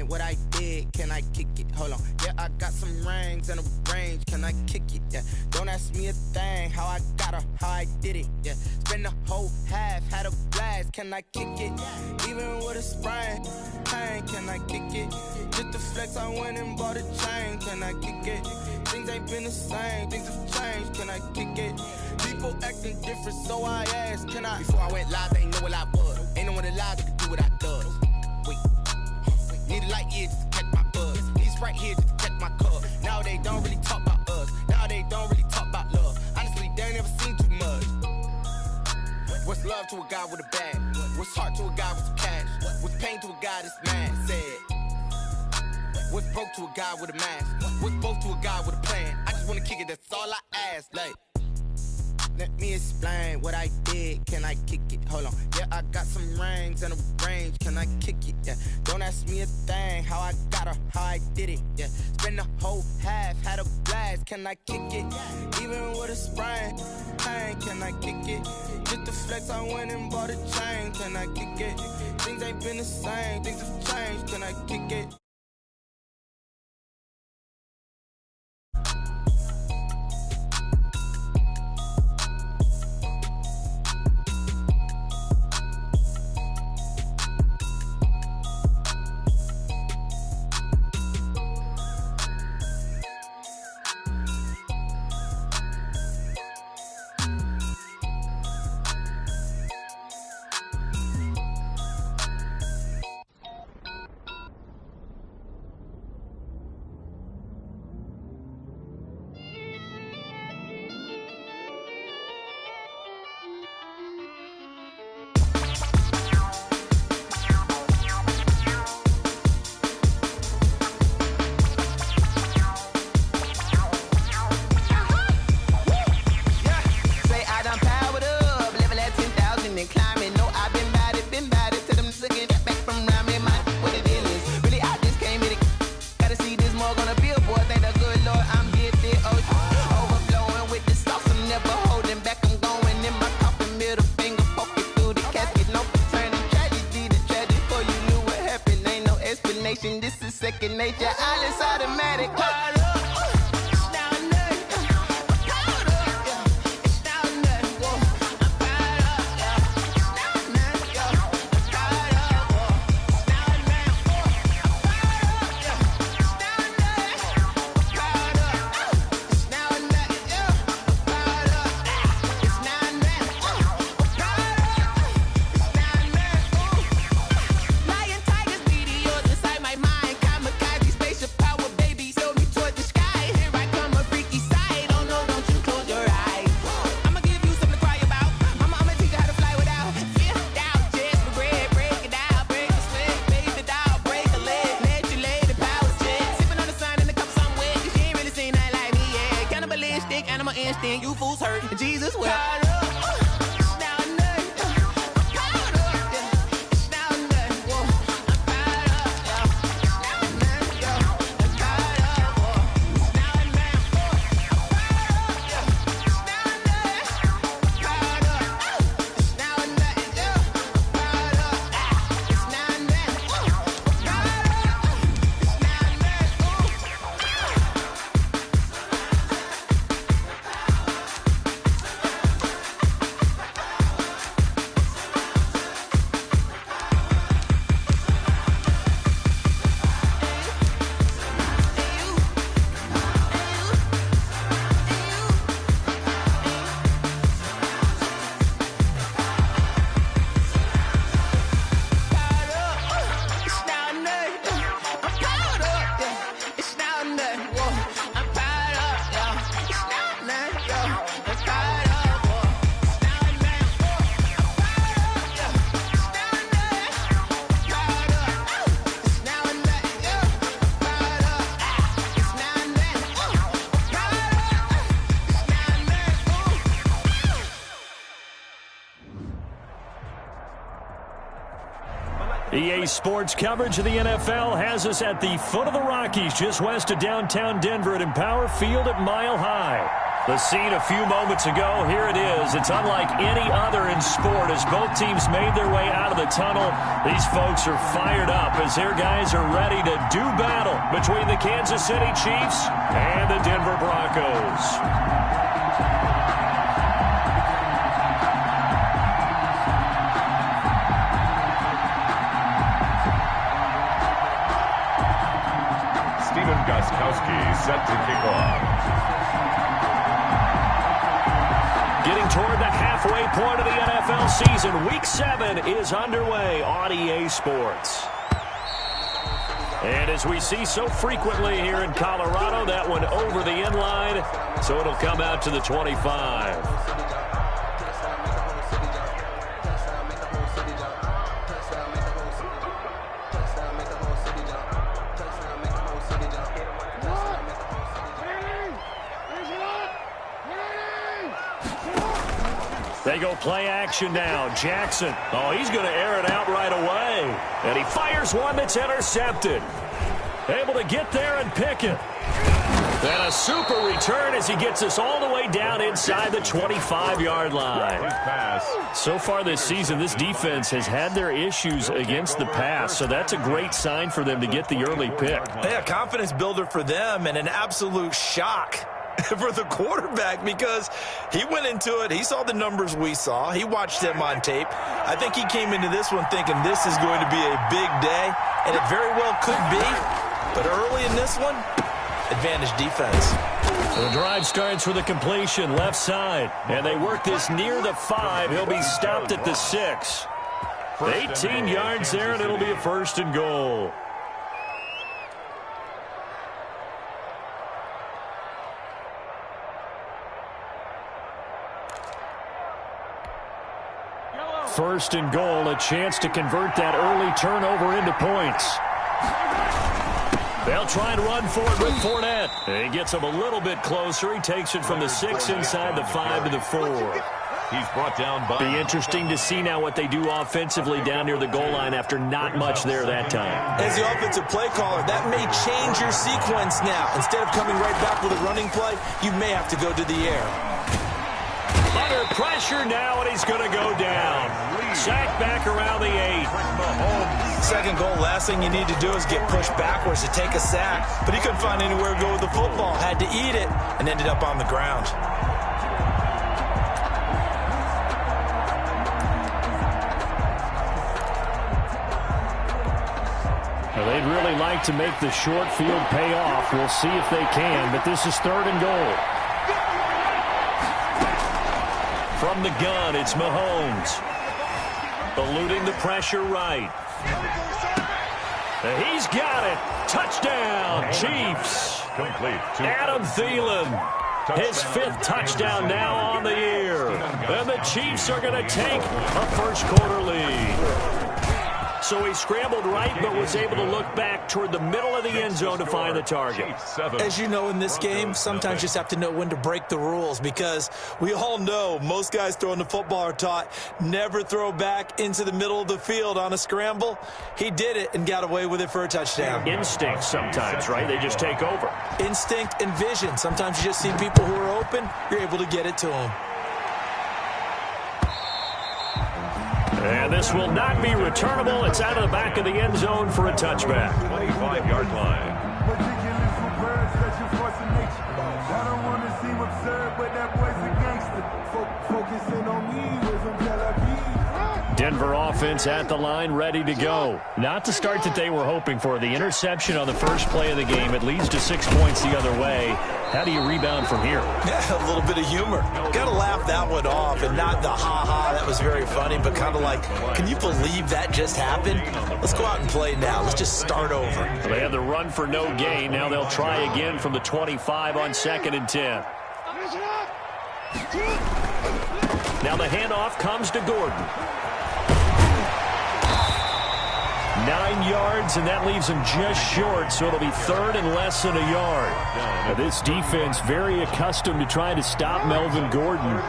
what I did, can I kick it? Hold on, yeah, I got some rings and a range, can I kick it? Yeah, don't ask me a thing, how I got her, how I did it. Yeah, spend the whole half, had a blast, can I kick it? Even with a sprain, pain, can I kick it? Just the flex, I went and bought a chain, can I kick it? Things ain't been the same, things have changed, can I kick it? People acting different, so I asked, can I? Before I went live, they ain't know what I was. Ain't no one alive that could do what I does. Wait, need a light year just to catch my buzz. These right here just to catch my cup. Now they don't really talk about us. Now they don't really talk about love. Honestly, they ain't never seen too much. What's love to a guy with a bag? What's heart to a guy with some cash? What's pain to a guy that's mad? Said. What's broke to a guy with a mask? What's both to a guy with a plan? I just wanna kick it, that's all I ask. Like, let me explain what I did, can I kick it? Hold on, yeah, I got some rings and a range, can I kick it? Yeah, don't ask me a thing, how I got her, how I did it. Yeah, spend the whole half, had a blast, can I kick it? Even with a sprain, pain, can I kick it? Just the flex, I went and bought a chain, can I kick it? Things ain't been the same, things have changed, can I kick it? This is second nature, all is automatic. You fools hurt. Jesus will. EA Sports coverage of the NFL has us at the foot of the Rockies, just west of downtown Denver at Empower Field at Mile High. The scene a few moments ago, here it is. It's unlike any other in sport as both teams made their way out of the tunnel. These folks are fired up as their guys are ready to do battle between the Kansas City Chiefs and the Denver Broncos. Set to kick off. Getting toward the halfway point of the NFL season, Week 7 is underway on EA Sports. And as we see so frequently here in Colorado, that one over the end line, so it'll come out to the 25. They go play action now. Jackson. Oh, he's going to air it out right away. And he fires one that's intercepted. Able to get there and pick it. And a super return as he gets us all the way down inside the 25-yard line. So far this season, this defense has had their issues against the pass, so that's a great sign for them to get the early pick. Yeah, confidence builder for them and an absolute shock for the quarterback because he went into it. He saw the numbers we saw. He watched them on tape. I think he came into this one thinking this is going to be a big day, and it very well could be. But early in this one, advantage defense. So the drive starts with a completion left side, and they work this near the 5. He'll be stopped at the 6. 18 yards there, and it'll be a first and goal. First and goal, a chance to convert that early turnover into points. They'll try and run for it with Fournette. He gets him a little bit closer. He takes it from the 6 inside the 5 to the 4. He's brought down by... Be interesting to see now what they do offensively down near the goal line after not much there that time. As the offensive play caller, that may change your sequence now. Instead of coming right back with a running play, you may have to go to the air. Under pressure now, and he's going to go down. Sacked back around the 8. Second goal, last thing you need to do is get pushed backwards to take a sack. But he couldn't find anywhere to go with the football. Had to eat it and ended up on the ground. Well, they'd really like to make the short field pay off. We'll see if they can, but this is third and goal. From the gun, it's Mahomes. Eluding the pressure right. He's got it. Touchdown, Chiefs. Complete. Adam Thielen. His 5th touchdown now on the year. And the Chiefs are going to take a first quarter lead. So he scrambled right, but was able to look back toward the middle of the end zone to find the target. As you know in this game, sometimes you just have to know when to break the rules because we all know most guys throwing the football are taught never throw back into the middle of the field on a scramble. He did it and got away with it for a touchdown. Instinct sometimes, right? They just take over. Instinct and vision. Sometimes you just see people who are open, you're able to get it to them. And this will not be returnable. It's out of the back of the end zone for a touchback. 25-yard line. I don't want to seem absurd, but that boy's a gangster. Focusing on me was from Tel Aviv. Denver offense at the line, ready to go. Not the start that they were hoping for. The interception on the first play of the game. It leads to 6 points the other way. How do you rebound from here? Yeah, a little bit of humor. Got to laugh that one off and not the ha-ha. That was very funny, but kind of like, can you believe that just happened? Let's go out and play now. Let's just start over. Well, they had the run for no gain. Now they'll try again from the 25 on 2nd and 10. Now the handoff comes to Gordon. 9 yards, and that leaves him just short, so it'll be third and less than a yard. Now, this defense very accustomed to trying to stop Melvin Gordon.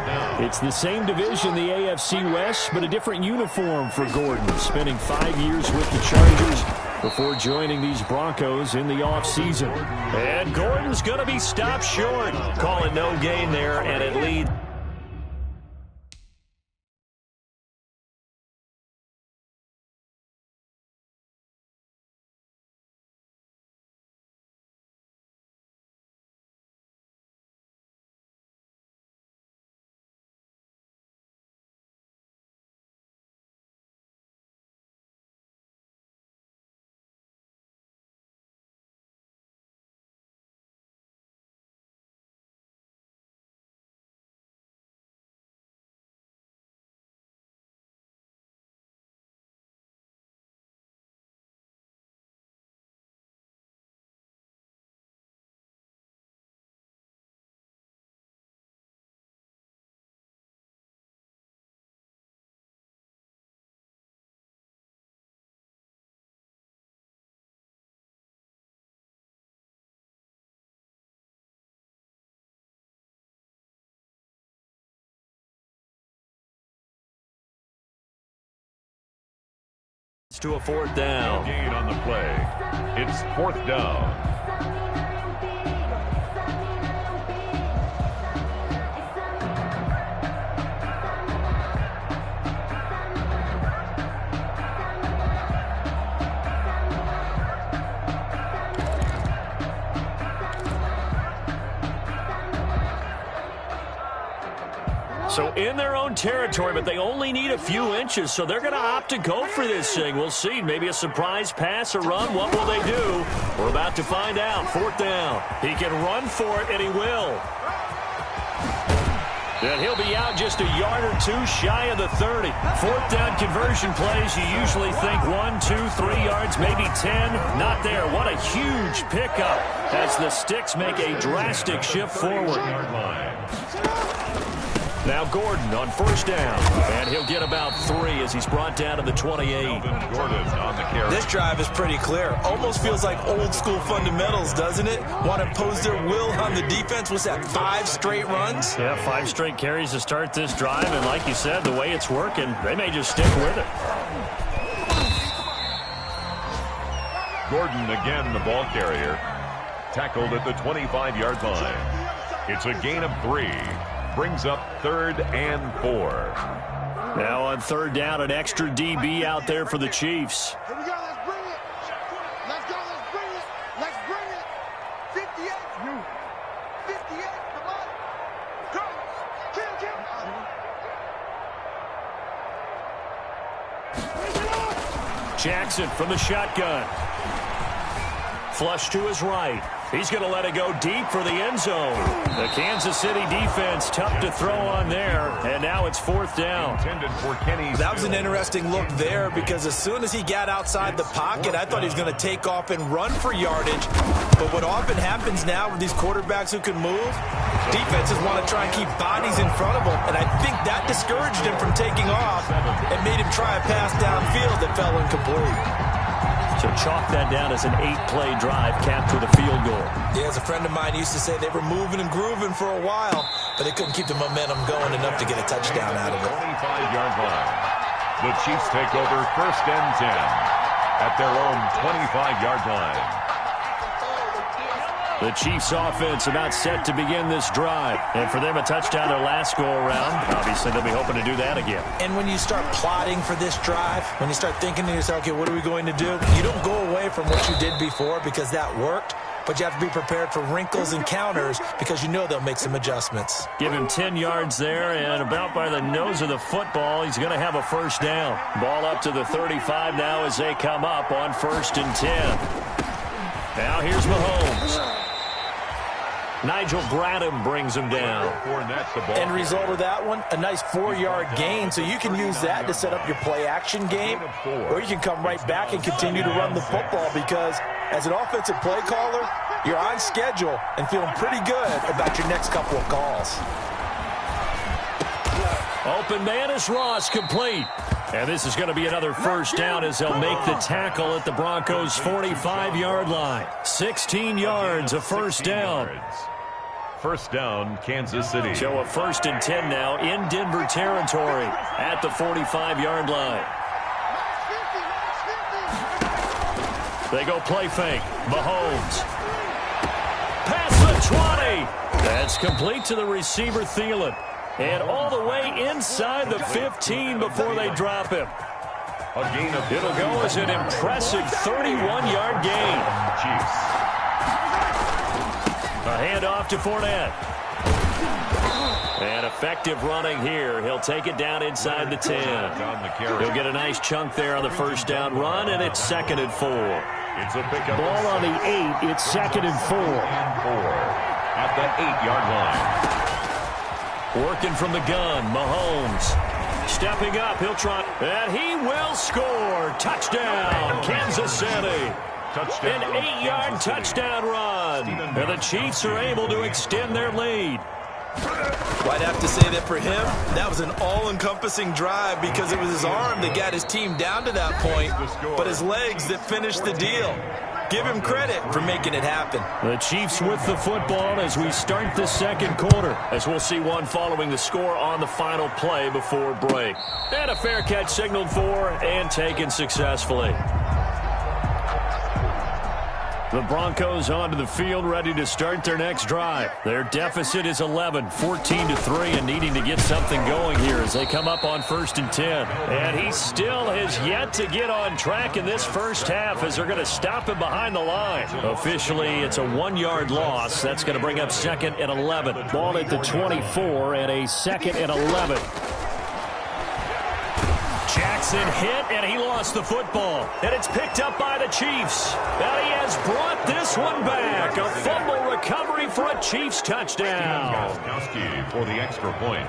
It's the same division, the AFC West, but a different uniform for Gordon. Spending 5 years with the Chargers, before joining these Broncos in the offseason. And Gordon's going to be stopped short. Calling no gain there, and it leads. To a fourth down. Gain on the play. It's fourth down. So in their own territory, but they only need a few inches, so they're going to opt to go for this thing. We'll see. Maybe a surprise pass or run. What will they do? We're about to find out. Fourth down. He can run for it, and he will. And he'll be out just a yard or two shy of the 30. Fourth down conversion plays, you usually think 1, 2, 3 yards, maybe 10. Not there. What a huge pickup as the Sticks make a drastic shift forward. Now Gordon on first down, and he'll get about 3 as he's brought down to the 28. Gordon on the carry. This drive is pretty clear. Almost feels like old school fundamentals, doesn't it? Want to impose their will on the defense. What's that, 5 straight runs? Yeah, 5 straight carries to start this drive, and like you said, the way it's working, they may just stick with it. Gordon again, the ball carrier. Tackled at the 25-yard line. It's a gain of 3. Brings up 3rd and 4. Now on third down, an extra DB out there for the Chiefs. Here we go. Let's bring it. Let's go. Let's bring it. Let's bring it. 58. 58. Come on. Go. Kill. Jackson from the shotgun. Flush to his right. He's going to let it go deep for the end zone. The Kansas City defense tough to throw on there, and now it's fourth down. Intended for Kenny. That was an interesting look there because as soon as he got outside the pocket, I thought he was going to take off and run for yardage. But what often happens now with these quarterbacks who can move, defenses want to try and keep bodies in front of them, and I think that discouraged him from taking off and made him try a pass downfield that fell incomplete. So chalk that down as an 8-play drive capped with a field goal. Yeah, as a friend of mine used to say, they were moving and grooving for a while, but they couldn't keep the momentum going enough to get a touchdown out of it. 25-yard line. The Chiefs take over 1st and 10 at their own 25-yard line. The Chiefs offense about set to begin this drive. And for them, a touchdown their last go-around. Obviously, they'll be hoping to do that again. And when you start plotting for this drive, when you start thinking to yourself, okay, what are we going to do? You don't go away from what you did before because that worked, but you have to be prepared for wrinkles and counters because you know they'll make some adjustments. Give him 10 yards there, and about by the nose of the football, he's going to have a first down. Ball up to the 35 now as they come up on 1st and 10. Now here's Mahomes. Nigel Bradham brings him down. End result of that one, a nice 4-yard gain, so you can use that to set up your play-action game, or you can come right back and continue to run the football because as an offensive play caller, you're on schedule and feeling pretty good about your next couple of calls. Open man is Ross, complete. And this is going to be another first down as they'll make the tackle at the Broncos' 45-yard line. 16 yards, a first down. First down, Kansas City. So a 1st and 10 now in Denver territory at the 45-yard line. They go play fake. Mahomes. Past the 20. That's complete to the receiver, Thielen. And all the way inside the 15 before they drop him. It'll go as an impressive 31-yard gain. Chiefs. A handoff to Fournette. And effective running here. He'll take it down inside the 10. He'll get a nice chunk there on the first down run, and it's 2nd and 4. It's a pickup. Ball on the 8. It's 2nd and 4. At the 8-yard line. Working from the gun, Mahomes. Stepping up, he'll try, and he will score. Touchdown, Kansas City. An 8-yard touchdown run. And the Chiefs are able to extend their lead. Well, I'd have to say that for him, that was an all-encompassing drive because it was his arm that got his team down to that point, but his legs that finished the deal. Give him credit for making it happen. The Chiefs with the football as we start the second quarter, as we'll see one following the score on the final play before break. And a fair catch signaled for and taken successfully. The Broncos onto the field, ready to start their next drive. Their deficit is 11, 14-3, and needing to get something going here as they come up on 1st and 10. And he still has yet to get on track in this first half as they're going to stop him behind the line. Officially, it's a 1-yard loss. That's going to bring up 2nd and 11. Ball at the 24 and a 2nd and 11. Jackson hit, and he lost the football. And it's picked up by the Chiefs. And he has brought this one back. A fumble recovery for a Chiefs touchdown. For the extra point.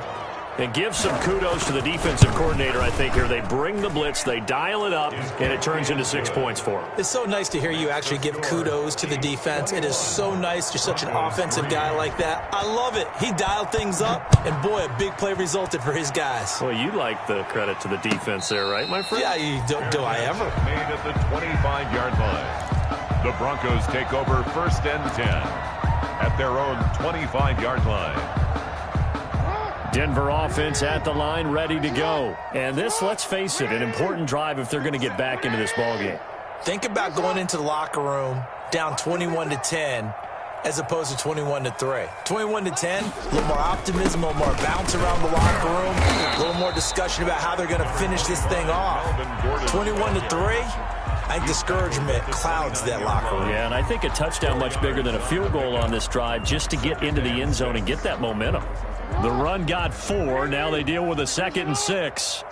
And give some kudos to the defensive coordinator, I think, here. They bring the blitz, they dial it up, and it turns into 6 points for them. It's so nice to hear you actually give kudos to the defense. It is so nice. You're such an offensive guy like that. I love it. He dialed things up, and boy, a big play resulted for his guys. Well, you like the credit to the defense there, right, my friend? Yeah, do I ever? Made at the 25-yard line. The Broncos take over 1st and 10 at their own 25-yard line. Denver offense at the line, ready to go. And this, let's face it, an important drive if they're going to get back into this ballgame. Think about going into the locker room down 21-10 as opposed to 21-3. 21-10, a little more optimism, a little more bounce around the locker room, a little more discussion about how they're going to finish this thing off. 21-3, I think discouragement clouds that locker room. Yeah, and I think a touchdown much bigger than a field goal on this drive just to get into the end zone and get that momentum. The run got 4. Now they deal with a 2nd and 6.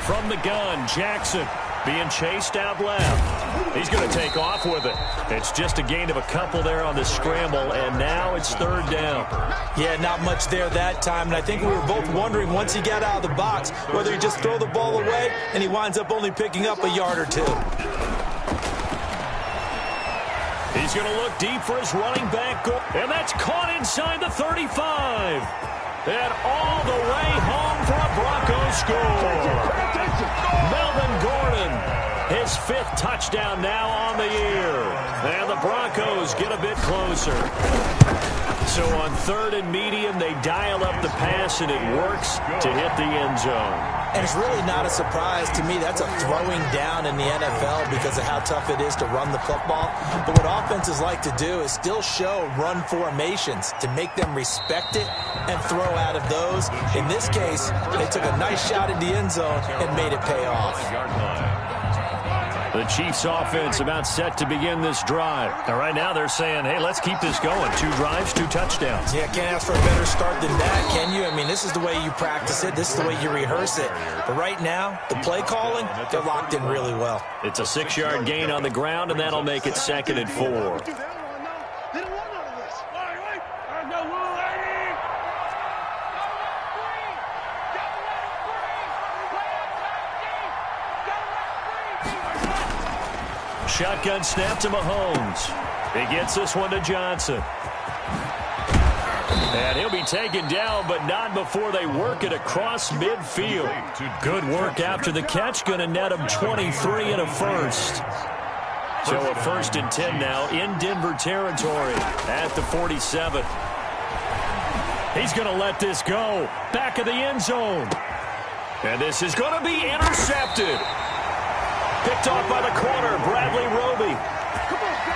From the gun, Jackson being chased out left. He's going to take off with it. It's just a gain of a couple there on the scramble, and now it's 3rd down. Yeah, not much there that time, and I think we were both wondering once he got out of the box whether he just throw the ball away and he winds up only picking up a yard or 2. He's going to look deep for his running back goal, and that's caught inside the 35. And all the way home for a Broncos score. Melvin Gordon, his 5th touchdown now on the year. And the Broncos get a bit closer. So on 3rd and medium, they dial up the pass, and it works to hit the end zone. And it's really not a surprise to me. That's a throwing down in the NFL because of how tough it is to run the football. But what offenses like to do is still show run formations to make them respect it and throw out of those. In this case, they took a nice shot in the end zone and made it pay off. The Chiefs offense about set to begin this drive. And right now they're saying, hey, let's keep this going. 2 drives, 2 touchdowns. Yeah, can't ask for a better start than that, can you? I mean, this is the way you practice it. This is the way you rehearse it. But right now, the play calling, they're locked in really well. It's a 6-yard gain on the ground, and that'll make it 2nd and 4. Shotgun snap to Mahomes. He gets this one to Johnson. And he'll be taken down, but not before they work it across midfield. Good work after the catch. Going to net him 23 and a first. So a 1st and 10 now in Denver territory at the 47. He's going to let this go. Back of the end zone. And this is going to be intercepted. Picked off by the corner, Bradley Roby.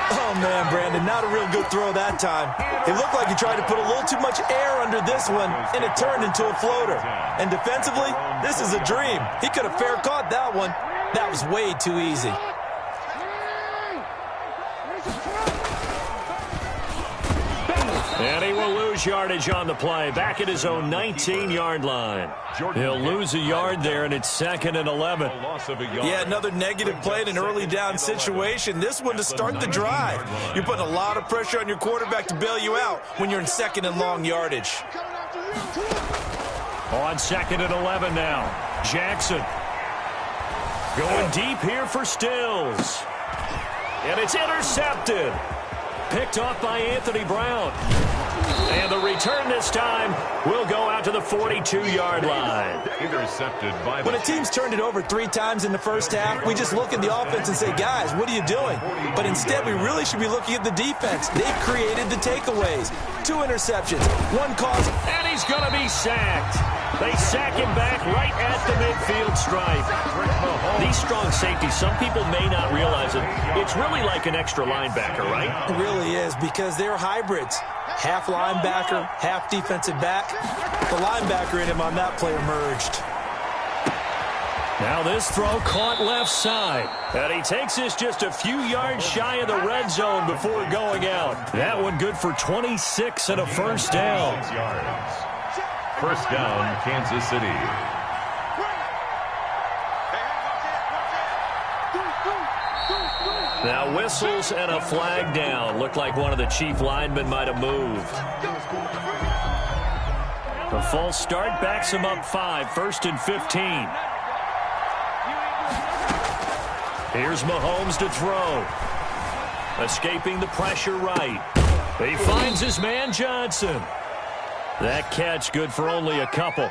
Oh, man, Brandon, not a real good throw that time. It looked like he tried to put a little too much air under this one, and it turned into a floater. And defensively, this is a dream. He could have fair caught that one. That was way too easy. And he will lose yardage on the play, back at his own 19-yard line. He'll lose a yard there, and it's 2nd and 11. Yeah, another negative play in an early down situation. This one to start the drive. You're putting a lot of pressure on your quarterback to bail you out when you're in 2nd and long yardage. On 2nd and 11 now, Jackson. Going deep here for Stills. And it's intercepted. Picked off by Anthony Brown. And the return this time will go out to the 42-yard line. Intercepted by when a team's turned it over 3 times in the first half, we just look at the offense and say, guys, what are you doing? But instead, we really should be looking at the defense. They've created the takeaways. 2 interceptions, 1 cause. And he's going to be sacked. They sack him back right at the midfield stripe. These strong safeties, some people may not realize it. It's really like an extra linebacker, right? It really is, because they're hybrids. Half linebacker, half defensive back. The linebacker in him on that play emerged. Now this throw caught left side. And he takes this just a few yards shy of the red zone before going out. That one good for 26 and a first down. First down, Kansas City. Now whistles and a flag down. Looked like one of the Chief linemen might have moved. The false start backs him up 5, 1st and 15. Here's Mahomes to throw. Escaping the pressure right. He finds his man Johnson. That catch good for only a couple.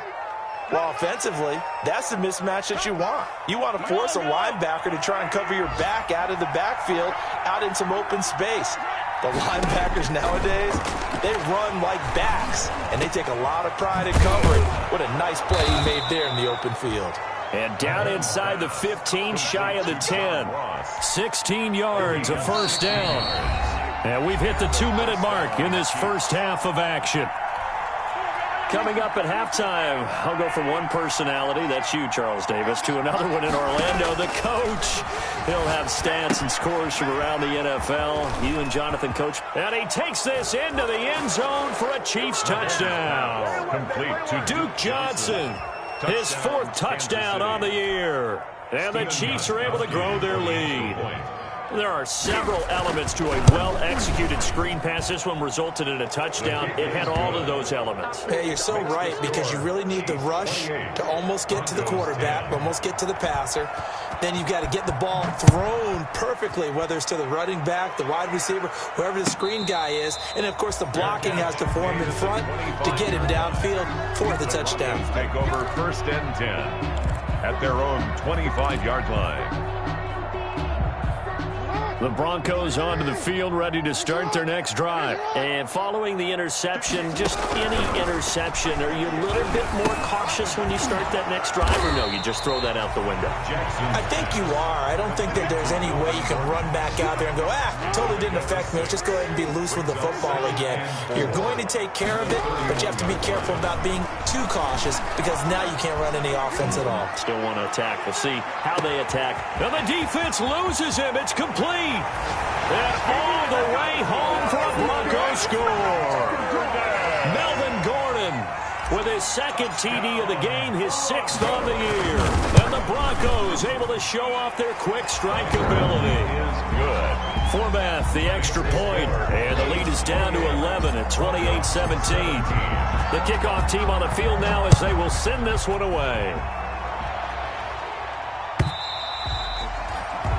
Well, offensively, that's the mismatch that you want. You want to force a linebacker to try and cover your back out of the backfield, out in some open space. The linebackers nowadays, they run like backs, and they take a lot of pride in covering. What a nice play he made there in the open field. And down inside the 15, shy of the 10. 16 yards, a first down. And we've hit the 2-minute mark in this first half of action. Coming up at halftime, I'll go from one personality, that's you, Charles Davis, to another one in Orlando, the coach. He'll have stats and scores from around the NFL. You and Jonathan, Coach. And he takes this into the end zone for a Chiefs touchdown. Complete to Duke Johnson, his 4th touchdown on the year. And the Chiefs are able to grow their lead. There are several elements to a well-executed screen pass. This one resulted in a touchdown. It had all of those elements. Hey, you're so right, because you really need the rush to almost get to the quarterback, almost get to the passer. Then you've got to get the ball thrown perfectly, whether it's to the running back, the wide receiver, whoever the screen guy is. And, of course, the blocking has to form in front to get him downfield for the touchdown. Take over 1st and 10 at their own 25-yard line. The Broncos onto the field, ready to start their next drive. And following the interception, just any interception, are you a little bit more cautious when you start that next drive, or no, you just throw that out the window? I think you are. I don't think that there's any way you can run back out there and go, totally didn't affect me. Let's just go ahead and be loose with the football again. You're going to take care of it, but you have to be careful about being too cautious, because now you can't run any offense at all. Still want to attack. We'll see how they attack. Now the defense loses him. It's complete. And all the way home for a Bronco score. Melvin Gordon with his 2nd TD of the game, his 6th on the year. And the Broncos able to show off their quick strike ability. Is good. Forbath, the extra point. And the lead is down to 11 at 28-17. The kickoff team on the field now as they will send this one away.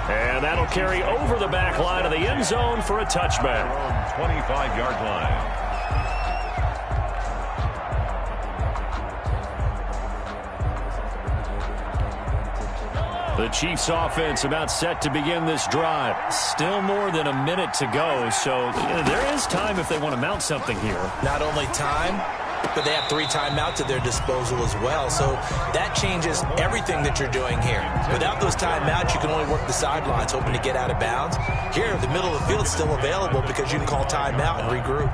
And that'll carry over the back line of the end zone for a touchback. 25-yard line. The Chiefs offense about set to begin this drive. Still more than a minute to go, so there is time if they want to mount something here. Not only time, But they have 3 timeouts at their disposal as well, so that changes everything that you're doing here. Without those timeouts, you can only work the sidelines, hoping to get out of bounds. Here, the middle of the field is still available because you can call timeout and regroup.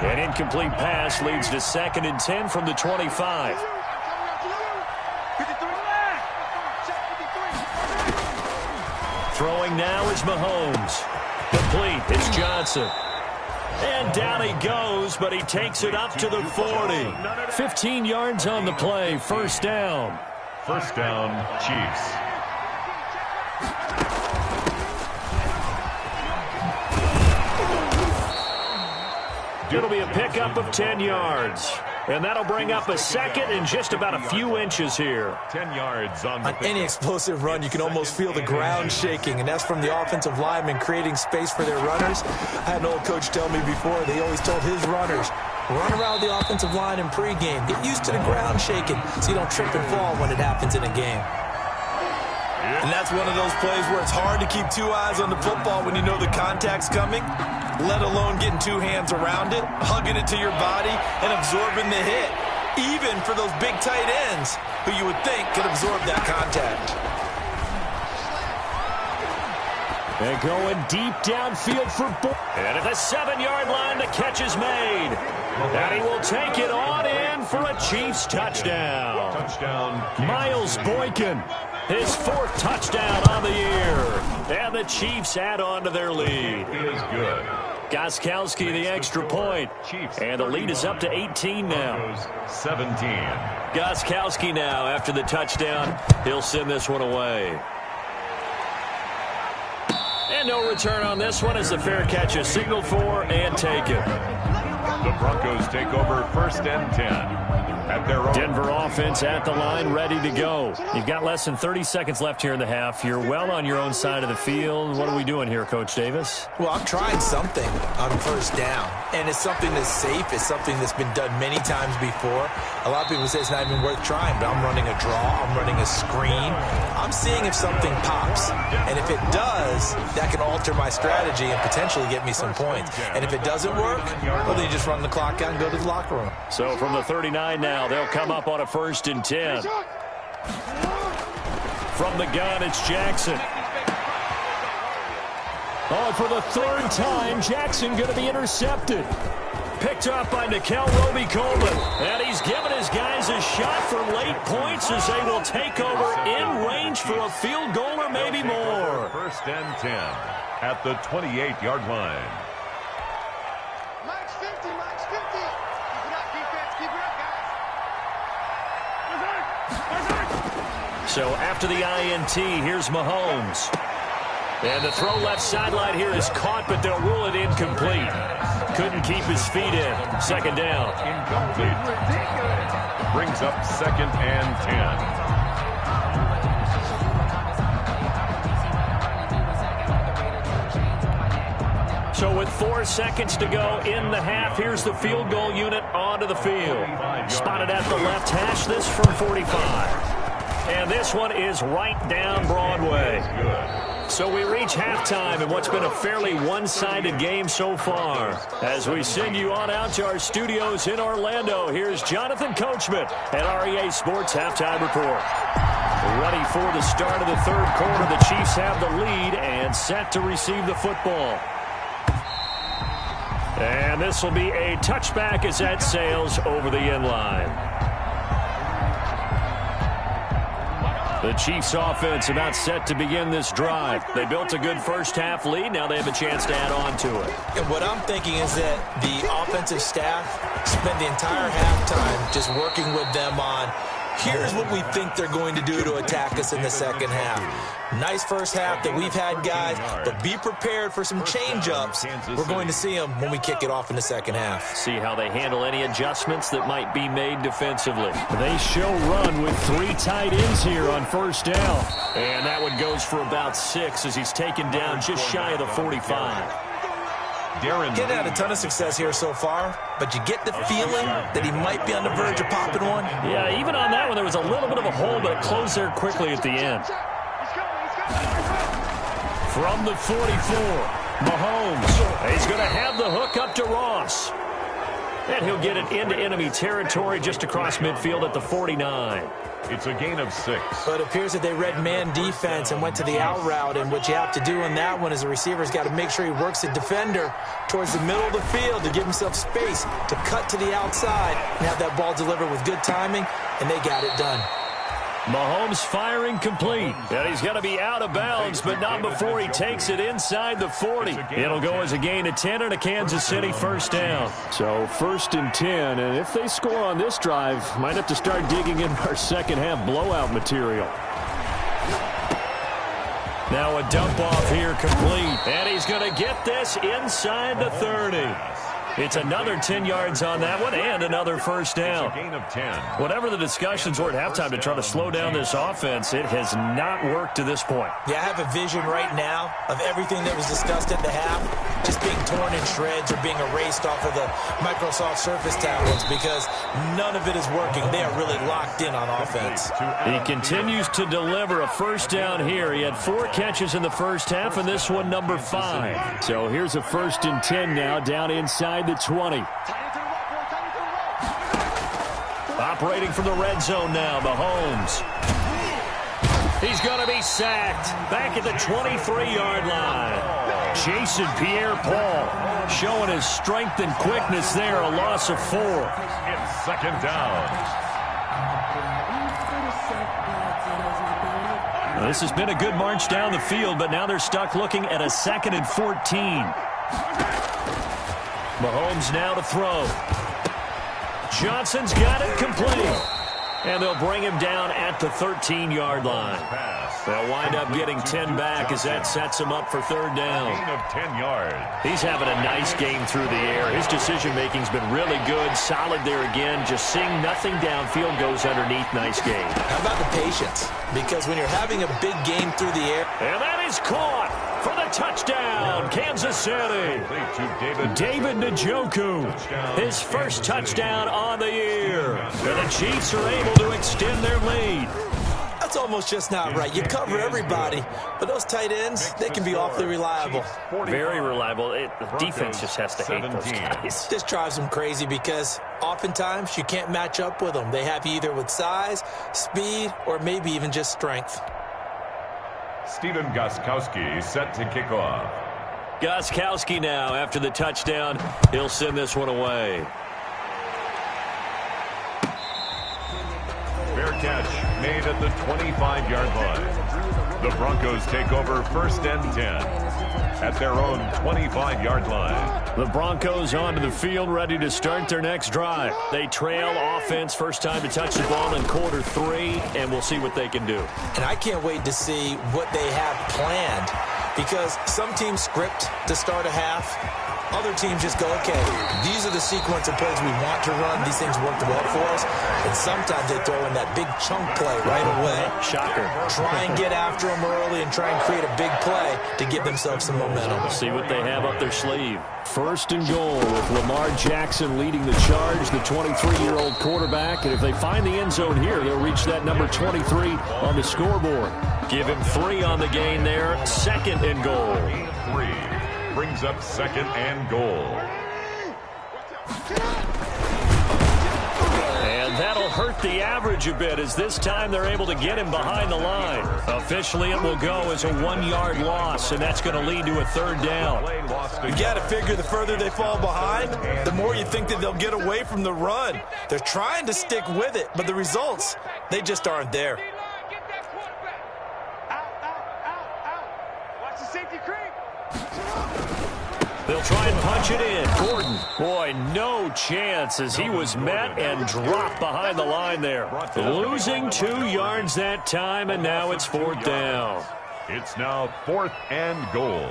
An incomplete pass leads to 2nd and 10 from the 25. Throwing now is Mahomes. Complete. It's Johnson. And down he goes, but he takes it up to the 40. 15 yards on the play. First down. First down, Chiefs. It'll be a pickup of 10 yards. And that'll bring up a 2nd and just about a few inches here. 10 yards on any explosive run, you can almost feel the ground shaking, and that's from the offensive linemen creating space for their runners. I had an old coach tell me before, they always told his runners, run around the offensive line in pregame. Get used to the ground shaking so you don't trip and fall when it happens in a game. And that's one of those plays where it's hard to keep 2 eyes on the football when you know the contact's coming, let alone getting 2 hands around it, hugging it to your body, and absorbing the hit, even for those big tight ends who you would think could absorb that contact. And going deep downfield for and at the 7-yard line, the catch is made. And he will take it on in for a Chiefs touchdown. Miles Boykin, his 4th touchdown on the year. And the Chiefs add on to their lead. It is good. Gostkowski the extra point. And the lead is up to 18 now. 17. Gostkowski now after the touchdown. He'll send this one away. And no return on this one as the fair catch is signaled for and taken. The Broncos take over 1st and 10. At their own. Denver offense at the line, ready to go. You've got less than 30 seconds left here in the half. You're well on your own side of the field. What are we doing here, Coach Davis? Well, I'm trying something on 1st down, and it's something that's safe. It's something that's been done many times before. A lot of people say it's not even worth trying, but I'm running a draw. I'm running a screen. I'm seeing if something pops, and if it does, that can alter my strategy and potentially get me some points. And if it doesn't work, well, then you just run the clock out and go to the locker room. So from the 39 now, they'll come up on a 1st and 10. From the gun, it's Jackson. Oh, for the 3rd time, Jackson going to be intercepted. Picked up by Nickel Roby-Coleman. And he's given his guys a shot for late points as they will take over in range for a field goal or maybe more. 1st and 10 at the 28-yard line. Max 50, Max 50. Keep it up, defense. Keep it up, guys. So after the INT, here's Mahomes. And the throw left sideline here is caught, but they'll rule it incomplete. Couldn't keep his feet in. 2nd down. Incomplete. Brings up 2nd and 10. So with 4 seconds to go in the half, here's the field goal unit onto the field. Spotted at the left hash, this from 45. And this one is right down Broadway. So we reach halftime in what's been a fairly one-sided game so far. As we send you on out to our studios in Orlando, here's Jonathan Coachman at REA Sports Halftime Report. Ready for the start of the 3rd quarter. The Chiefs have the lead and set to receive the football. And this will be a touchback as that sails over the end line. The Chiefs offense about set to begin this drive. They built a good 1st half lead. Now they have a chance to add on to it. And what I'm thinking is that the offensive staff spent the entire halftime just working with them on, here's what we think they're going to do to attack us in the 2nd half. Nice 1st half that we've had, guys, but be prepared for some change-ups. We're going to see them when we kick it off in the 2nd half. See how they handle any adjustments that might be made defensively. They show run with 3 tight ends here on 1st down. And that one goes for about 6 as he's taken down just shy of the 45. Getting had a ton of success here so far, but you get the feeling that he might be on the verge of popping one. Yeah, even on that one, there was a little bit of a hole, but it closed there quickly at the end. From the 44, Mahomes, he's going to have the hook up to Ross. And he'll get it into enemy territory just across midfield at the 49. It's a gain of 6. But it appears that they read man defense and went to the out route, and what you have to do on that one is the receiver's got to make sure he works the defender towards the middle of the field to give himself space to cut to the outside and have that ball delivered with good timing, and they got it done. Mahomes firing complete. And he's going to be out of bounds, but not before he takes it inside the 40. It'll go as a gain of 10 and a Kansas City first down. So 1st and 10, and if they score on this drive, might have to start digging in our second half blowout material. Now a dump off here complete. And he's going to get this inside the 30. It's another 10 yards on that one and another first down. It's a gain of 10. Whatever the discussions were at halftime to try to slow down this offense, it has not worked to this point. Yeah, I have a vision right now of everything that was discussed at the half just being torn in shreds or being erased off of the Microsoft Surface tablets because none of it is working. They are really locked in on offense. He continues to deliver a first down here. He had 4 catches in the first half, and this one number 5. So here's a 1st and 10 now, down inside the 20. Operating from the red zone now, Mahomes. He's going to be sacked back at the 23-yard line. Jason Pierre-Paul showing his strength and quickness there, a loss of 4. It's 2nd down. Well, this has been a good march down the field, but now they're stuck looking at a 2nd and 14. Mahomes now to throw. Johnson's got it complete. And they'll bring him down at the 13-yard line. They'll wind up getting 10 back as that sets him up for 3rd down. Gain of 10 yards. He's having a nice game through the air. His decision-making's been really good. Solid there again. Just seeing nothing downfield goes underneath. Nice game. How about the patience? Because when you're having a big game through the air. And that is caught for the touchdown, Kansas City. David Njoku, his first touchdown on the year. And the Chiefs are able to extend their lead. That's almost just not right. You cover everybody, but those tight ends, they can be awfully reliable. Very reliable. The defense just has to hate those guys. This drives them crazy because oftentimes you can't match up with them. They have you either with size, speed, or maybe even just strength. Stephen Gostkowski set to kick off. Gostkowski now, after the touchdown, he'll send this one away. Fair catch made at the 25-yard line. The Broncos take over 1st and 10 at their own 25-yard line. The Broncos onto the field, ready to start their next drive. They trail offense, first time to touch the ball in quarter 3, and we'll see what they can do. And I can't wait to see what they have planned because some teams script to start a half. Other teams just go, okay, these are the sequence of plays we want to run. These things worked well for us. And sometimes they throw in that big chunk play right away. Shocker. Try and get after them early and try and create a big play to give themselves some momentum. See what they have up their sleeve. 1st and goal with Lamar Jackson leading the charge, the 23-year-old quarterback. And if they find the end zone here, they'll reach that number 23 on the scoreboard. Give him 3 on the gain there. 2nd and goal. 3 brings up 2nd and goal. And that'll hurt the average a bit as this time they're able to get him behind the line. Officially, it will go as a 1-yard loss, and that's going to lead to a 3rd down. You got to figure the further they fall behind, the more you think that they'll get away from the run. They're trying to stick with it, but the results, they just aren't there. They'll try and punch it in. Gordon, boy, no chance as he was met and dropped behind the line there. Losing 2 yards that time, and now it's 4th down. It's now 4th and goal.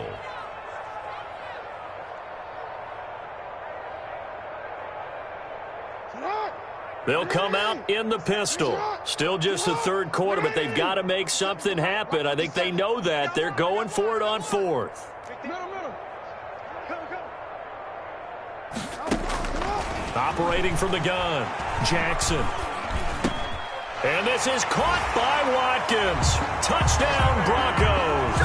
They'll come out in the pistol. Still just the 3rd quarter, but they've got to make something happen. I think they know that. They're going for it on 4th. Operating from the gun, Jackson. And this is caught by Watkins. Touchdown, Broncos.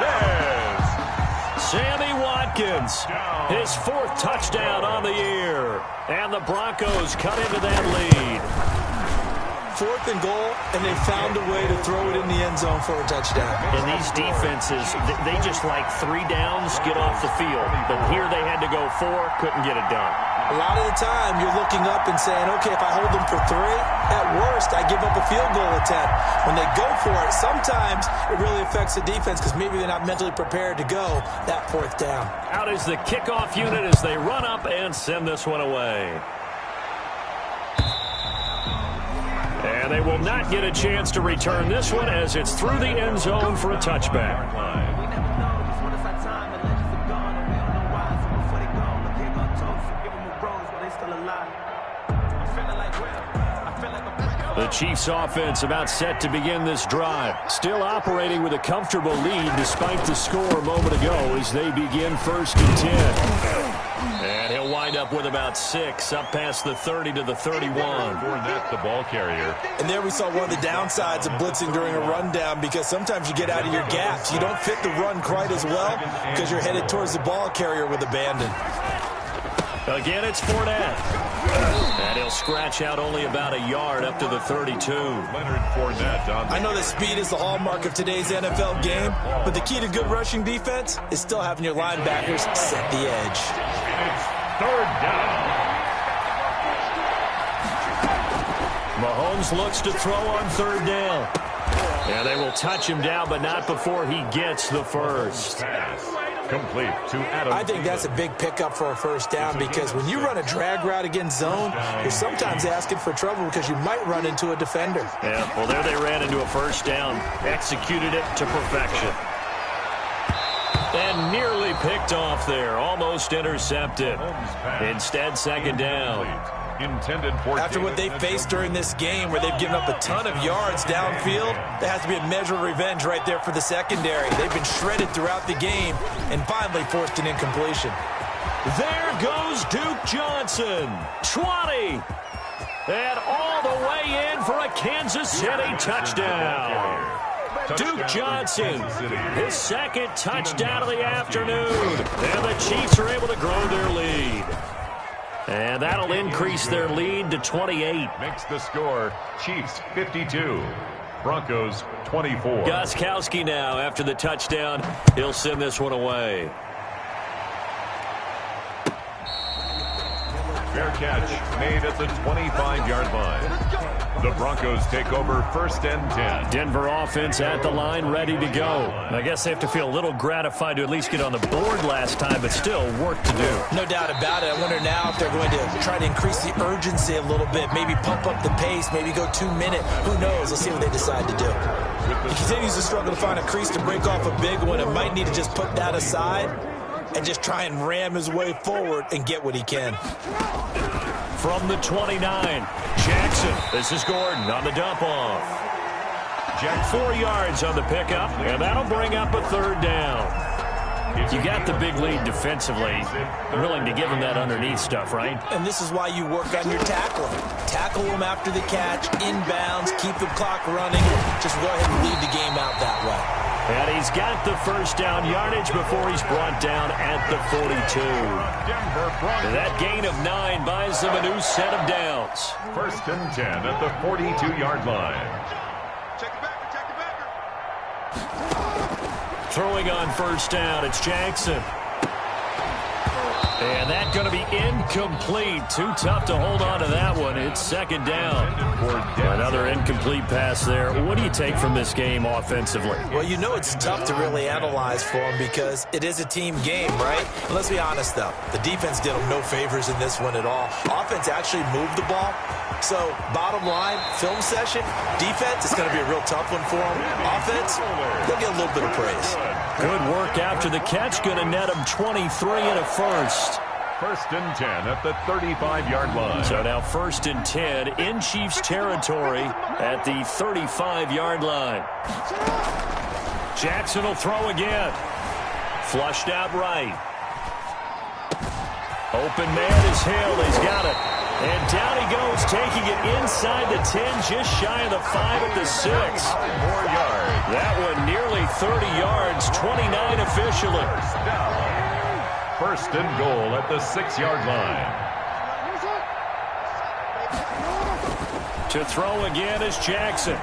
Yes. Sammy hands. His 4th touchdown on the year. And the Broncos cut into that lead. 4th and goal, and they found a way to throw it in the end zone for a touchdown. And these defenses, they just like 3 downs, get off the field. But here they had to go 4, couldn't get it done. A lot of the time, you're looking up and saying, okay, if I hold them for 3, at worst, I give up a field goal attempt. When they go for it, sometimes it really affects the defense because maybe they're not mentally prepared to go that 4th down. Out is the kickoff unit as they run up and send this one away. And they will not get a chance to return this one as it's through the end zone for a touchback. The Chiefs offense about set to begin this drive. Still operating with a comfortable lead despite the score a moment ago as they begin 1st and 10. And he'll wind up with about 6 up past the 30 to the 31. Fournette, the ball carrier. And there we saw one of the downsides of blitzing during a rundown because sometimes you get out of your gaps. You don't fit the run quite as well because you're headed towards the ball carrier with abandon. Again, it's Fournette. And he'll scratch out only about a yard up to the 32. Leonard Fournette on the I know that speed is the hallmark of today's NFL game, but the key to good rushing defense is still having your linebackers set the edge. And it's 3rd down. Mahomes looks to throw on 3rd down. And they will touch him down, but not before he gets the first. Pass complete to Adam. I think that's a big pickup for a 1st down because when you run a drag route against zone, you're sometimes asking for trouble because you might run into a defender. Yeah, well, there they ran into a 1st down. Executed it to perfection. And nearly picked off there. Almost intercepted. Instead, 2nd down. Intended for After what they faced during this game where they've given up a ton of yards downfield, there has to be a measure of revenge right there for the secondary. They've been shredded throughout the game and finally forced an incompletion. There goes Duke Johnson. 20. And all the way in for a Kansas City touchdown. Duke Johnson, his 2nd touchdown of the afternoon. And the Chiefs are able to grow their lead. And that'll increase their lead to 28. Makes the score Chiefs 52, Broncos 24. Gostkowski now after the touchdown. He'll send this one away. Fair catch made at the 25-yard line. The Broncos take over 1st and 10. Denver offense at the line, ready to go. I guess they have to feel a little gratified to at least get on the board last time, but still work to do. No doubt about it. I wonder now if they're going to try to increase the urgency a little bit, maybe pump up the pace, maybe go 2-minute. Who knows? Let's see what they decide to do. He continues to struggle to find a crease to break off a big one and might need to just put that aside and just try and ram his way forward and get what he can. From the 29, Jackson. This is Gordon on the dump-off. Jack 4 yards on the pickup, and that'll bring up a 3rd down. You got the big lead defensively. Willing to give him that underneath stuff, right? And this is why you work on your tackling. Tackle them after the catch, inbounds, keep the clock running. Just go ahead and lead the game out that way. And he's got the 1st down yardage before he's brought down at the 42. That gain of 9 buys them a new set of downs. 1st and 10 at the 42-yard line. Check it back, check it back. Throwing on 1st down, it's Jackson. And that's going to be incomplete. Too tough to hold on to that one. It's 2nd down. Another incomplete pass there. What do you take from this game offensively? Well, you know it's tough to really analyze for them because it is a team game, right? And let's be honest, though. The defense did them no favors in this one at all. Offense actually moved the ball. So, bottom line, film session, defense is going to be a real tough one for them. Offense, they'll get a little bit of praise. Good work after the catch. Going to net them 23 and a 1st. 1st and 10 at the 35-yard line. So now 1st and 10 in Chiefs territory at the 35-yard line. Jackson will throw again. Flushed out right. Open man is Hill. He's got it. And down he goes, taking it inside the 10, just shy of the 5 at the 6. 5 more yards. That one nearly 30 yards, 29 officially. first and goal at the 6-yard line. To throw again is Jackson.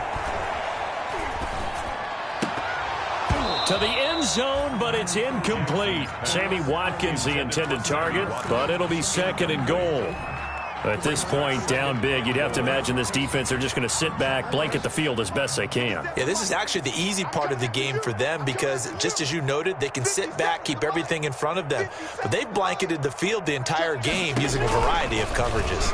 To the end zone, but it's incomplete. Sammy Watkins, the intended target, but it'll be second and goal. At this point, down big, you'd have to imagine this defense are just going to sit back, blanket the field as best they can. Yeah, this is actually the easy part of the game for them because, just as you noted, they can sit back, keep everything in front of them. But they've blanketed the field the entire game using a variety of coverages.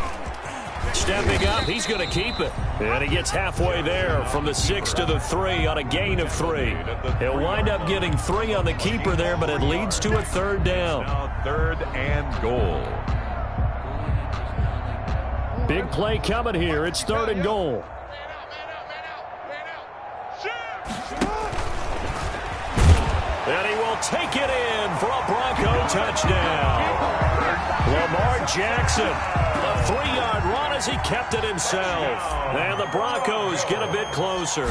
Stepping up, he's going to keep it. And he gets halfway there from the 6 to the 3 on a gain of 3. He'll wind up getting 3 on the keeper there, but it leads to a third down. Now third and goal. Big play coming here. It's third and goal. And he will take it in for a Bronco touchdown. Lamar Jackson, a 3-yard run as he kept it himself. And the Broncos get a bit closer.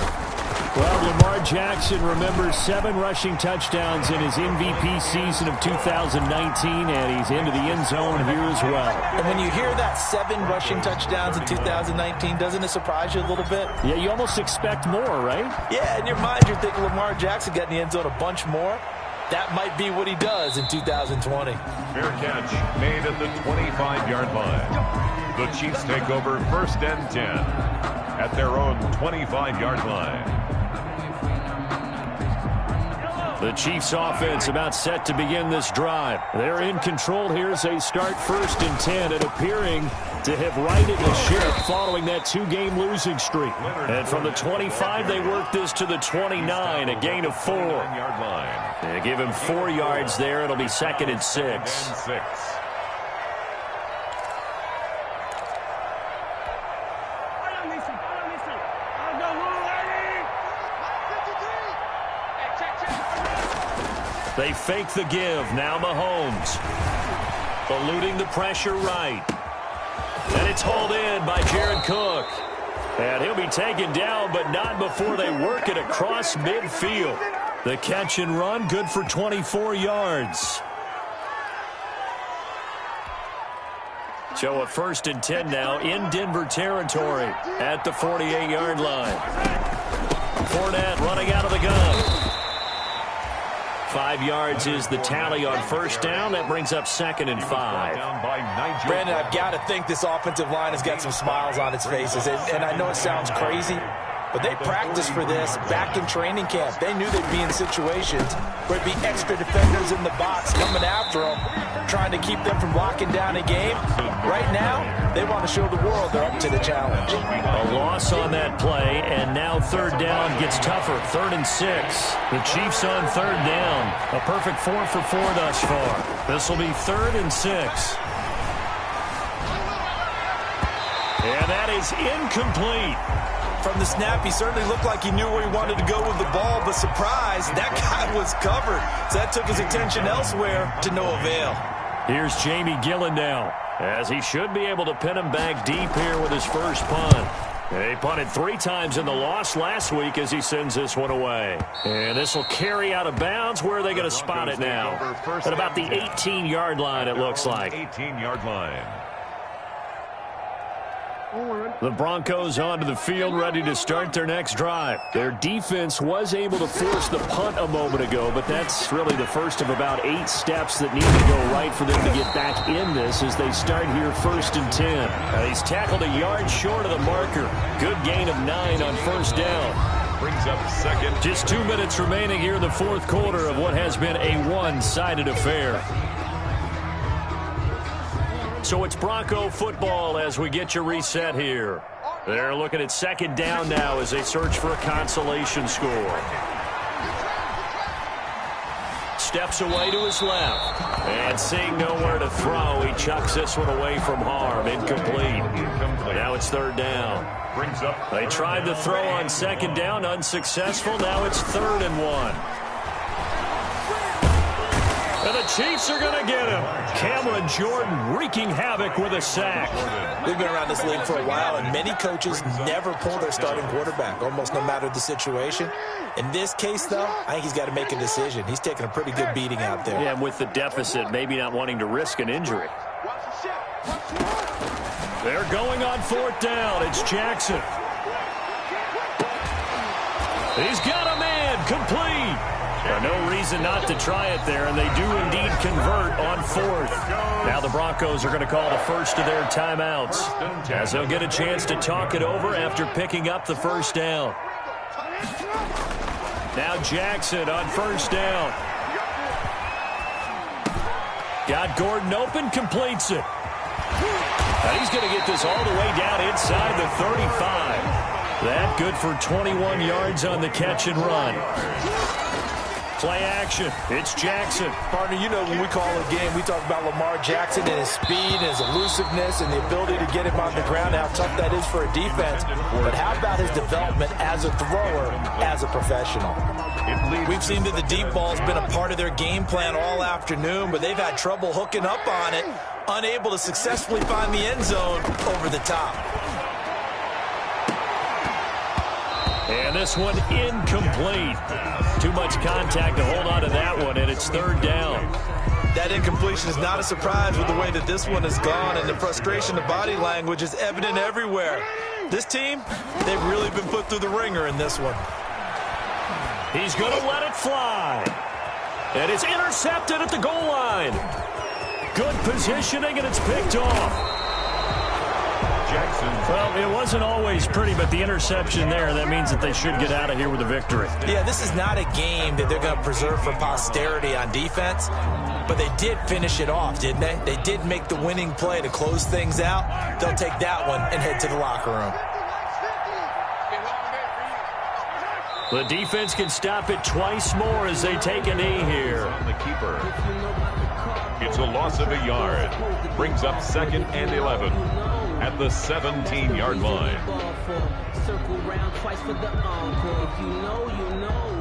Well, Lamar Jackson remembers 7 rushing touchdowns in his MVP season of 2019, and he's into the end zone here as well. And when you hear that 7 rushing touchdowns in 2019, doesn't it surprise you a little bit? Yeah, you almost expect more, right? Yeah, in your mind, you're thinking Lamar Jackson got in the end zone a bunch more. That might be what he does in 2020. Fair catch made at the 25-yard line. The Chiefs take over first and 10 at their own 25-yard line. The Chiefs offense about set to begin this drive. They're in control here as they start first and 10 and appearing to have righted the ship following that 2-game losing streak. And from the 25, they work this to the 29, a gain of 4. They give him 4 yards there. It'll be second and 6. They fake the give. Now Mahomes. Eluding the pressure right. And it's hauled in by Jared Cook. And he'll be taken down, but not before they work it across midfield. The catch and run, good for 24 yards. So a first and 10 now in Denver territory at the 48-yard line. Fournette running out of the gun. 5 yards is the tally on first down. That brings up second and 5. Brandon, I've got to think this offensive line has got some smiles on its faces. And I know it sounds crazy, but they practiced for this back in training camp. They knew they'd be in situations where it'd be extra defenders in the box coming after them, trying to keep them from locking down a game. Right now, they want to show the world they're up to the challenge. A loss on that play, and now third down gets tougher. 3rd and 6. The Chiefs on third down. A perfect 4 for 4 thus far. This will be 3rd and 6. And that is incomplete. From the snap, he certainly looked like he knew where he wanted to go with the ball, but surprise, that guy was covered. So that took his attention elsewhere to no avail. Here's Jamie Gillen now, as he should be able to pin him back deep here with his first punt. He punted 3 times in the loss last week as he sends this one away. And this will carry out of bounds. Where are they going to spot it now? At about the 18-yard line, it looks like. 18-yard line. The Broncos onto the field, ready to start their next drive. Their defense was able to force the punt a moment ago, but that's really the first of about 8 steps that need to go right for them to get back in this as they start here 1st and 10. He's tackled a yard short of the marker. Good gain of 9 on first down. Brings up second. Just 2 minutes remaining here in the 4th quarter of what has been a one-sided affair. So it's Bronco football as we get you reset here. They're looking at second down now as they search for a consolation score. Steps away to his left. And seeing nowhere to throw, he chucks this one away from harm. Incomplete. Now it's 3rd down. They tried to throw on second down, unsuccessful. Now it's 3rd and 1. And the Chiefs are going to get him. Cameron Jordan wreaking havoc with a sack. We've been around this league for a while, and many coaches never pull their starting quarterback, almost no matter the situation. In this case, though, I think he's got to make a decision. He's taking a pretty good beating out there. Yeah, and with the deficit, maybe not wanting to risk an injury. They're going on 4th down. It's Jackson. He's got a man complete. No reason not to try it there, and they do indeed convert on 4th. Now the Broncos are going to call the first of their timeouts, as they'll get a chance to talk it over after picking up the first down. Now Jackson on 1st down. Got Gordon open, completes it. And he's going to get this all the way down inside the 35. That good for 21 yards on the catch and run. Play action. It's Jackson. Partner, you know when we call a game, we talk about Lamar Jackson and his speed and his elusiveness and the ability to get him on the ground, how tough that is for a defense. But how about his development as a thrower, as a professional? We've seen that the deep ball's been a part of their game plan all afternoon, but they've had trouble hooking up on it, unable to successfully find the end zone over the top. And this one incomplete. Too much contact to hold on to that one, and it's 3rd down. That incompletion is not a surprise with the way that this one has gone, and the frustration, the body language is evident everywhere. This team, they've really been put through the ringer in this one. He's going to let it fly. And it's intercepted at the goal line. Good positioning, and it's picked off. Well, it wasn't always pretty, but the interception there, that means that they should get out of here with a victory. Yeah, this is not a game that they're going to preserve for posterity on defense, but they did finish it off, didn't they? They did make the winning play to close things out. They'll take that one and head to the locker room. The defense can stop it twice more as they take a knee here. On the keeper. It's a loss of a yard. Brings up 2nd and 11. At the 17-yard line. Circle round twice for the encore. If you know, you know.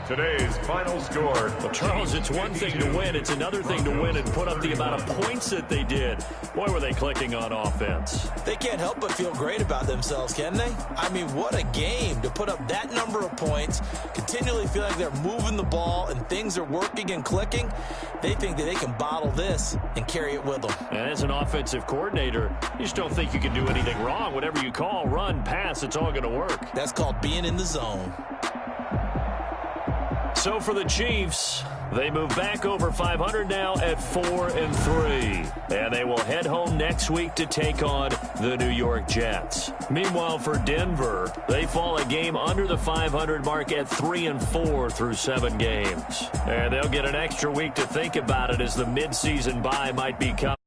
Today's final score. Well, Charles, it's one thing to win. It's another thing to win and put up the amount of points that they did. Boy, were they clicking on offense. They can't help but feel great about themselves, can they? I mean, what a game to put up that number of points, continually feel like they're moving the ball and things are working and clicking. They think that they can bottle this and carry it with them. And as an offensive coordinator, you just don't think you can do anything wrong. Whatever you call, run, pass, it's all going to work. That's called being in the zone. So for the Chiefs, they move back over 500 now at 4-3. And they will head home next week to take on the New York Jets. Meanwhile, for Denver, they fall a game under the 500 mark at 3-4 through 7 games. And they'll get an extra week to think about it as the midseason bye might be coming.